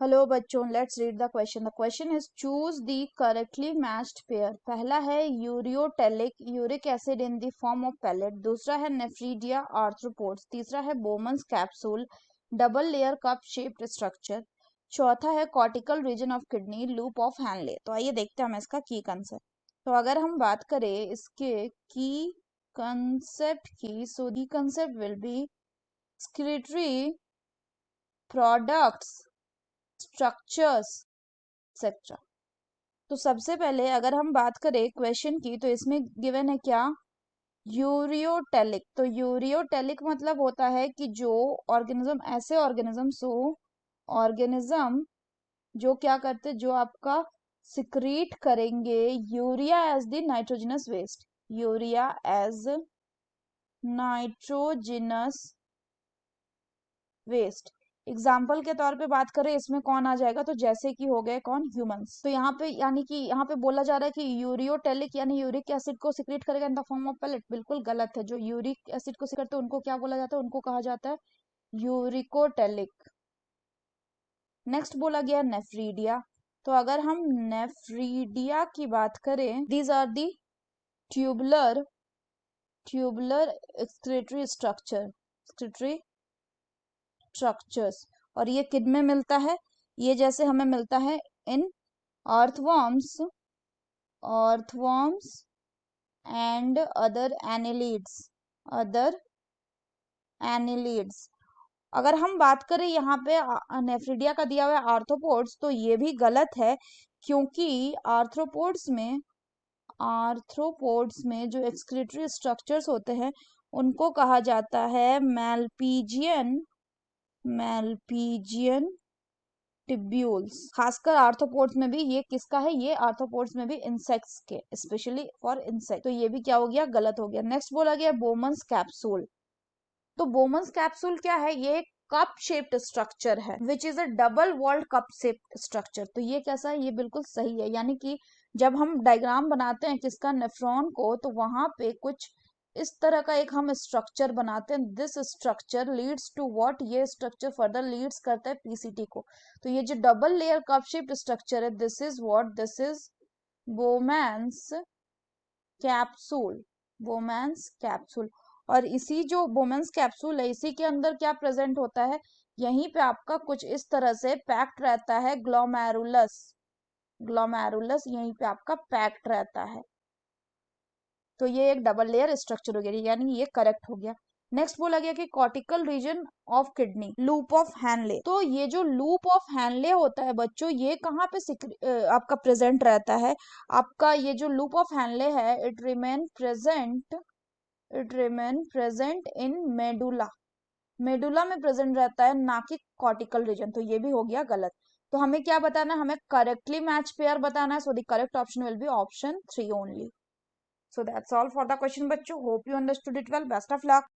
Hello बच्चों, let's read the question. The question is choose the correctly matched pair. पहला है ureotelic uric acid in the form of pellet. दूसरा है nephridia arthropods. तीसरा है Bowman's capsule double layer cup shaped structure. चौथा है cortical region of kidney loop of Henle. तो आइए देखते हैं हम इसका की कंसेप्ट। तो अगर हम बात करें इसके की कंसेप्ट की, so the concept will be excretory products structures etcetera. तो सबसे पहले अगर हम बात करें क्वेश्चन की, तो इसमें गिवन है क्या, यूरियोटेलिक। तो यूरियोटेलिक मतलब होता है कि जो ऑर्गेनिज्म, ऐसे ऑर्गेनिज्म जो क्या करते, जो आपका सिक्रीट करेंगे urea as the nitrogenous waste, urea as nitrogenous waste. Example के तौर पे बात करें इसमें कौन आ जाएगा, तो जैसे कि हो गए कौन, ह्यूमंस। तो यहाँ पे यानी कि यहाँ पे बोला जा रहा है कि यूरियोटेलिक यानी यूरिक एसिड को सिक्रेट करेगा in the form of pellet. बिल्कुल गलत है। जो यूरिक एसिड को सिक्रेट करते हैं उनको क्या बोला जाता है, उनको कहा जाता है यूरिकोटेलिक। नेक्स्ट बोला गया नेफ्रीडिया। तो अगर हम नेफ्रीडिया की बात करें, these are the tubular excretory structures. और ये किड में मिलता है, ये जैसे हमें मिलता है इन अर्थवर्म्स एंड अदर एनिलीड्स। अगर हम बात करें यहाँ पे नेफ्रीडिया का दिया हुआ है आर्थ्रोपोड्स, तो ये भी गलत है, क्योंकि आर्थ्रोपोड्स में जो एक्सक्रीटरी स्ट्रक्चर्स होते हैं उनको कहा जाता है मैलपीजियन टिब्यूल्स। खासकर आर्थ्रोपोड्स में भी, ये किसका है, ये आर्थ्रोपोड्स में भी इंसेक्ट्स के, स्पेशली फॉर इंसेक्ट। तो ये भी क्या हो गया, गलत हो गया। नेक्स्ट बोला गया बोमन्स कैप्सूल। तो बोमन्स कैप्सूल क्या है, ये एक कप शेप्ड स्ट्रक्चर है which is a double walled cup shaped structure. तो ये कैसा है, ये बिल्कुल सही है। यानी कि जब हम डायग्राम बनाते हैं किसका, नेफ्रॉन को, तो वहां पे कुछ इस तरह का एक हम स्ट्रक्चर बनाते हैं। This structure leads to what, ये स्ट्रक्चर फर्दर लीड्स करता है पीसीटी को। तो ये जो double layer cup shaped structure है, this is what, this is Bowman's capsule. और इसी जो बोमेंस कैप्सूल है, इसी के अंदर क्या प्रेजेंट होता है, यहीं पे आपका कुछ इस तरह से पैक्ड रहता है ग्लोमेरुलस यहीं पे आपका पैक्ड रहता है। तो ये एक डबल लेयर स्ट्रक्चर हो गया, यानी ये करेक्ट हो गया। नेक्स्ट बोला गया कि cortical region of kidney loop of Henle. तो ये जो लूप ऑफ हैनले होता है बच्चों, ये कहाँ पे आपका प्रेजेंट रहता है, आपका ये जो लूप ऑफ हैनले है, it remain present in medulla में प्रेजेंट रहता है, ना कि कॉर्टिकल रीजन। तो ये भी हो गया गलत। तो हमें क्या बताना है, हमें करेक्टली मैच पेयर बताना है। So the correct option will be option 3 only. So that's all for the question बच्चों. Hope you understood it well. Best of luck.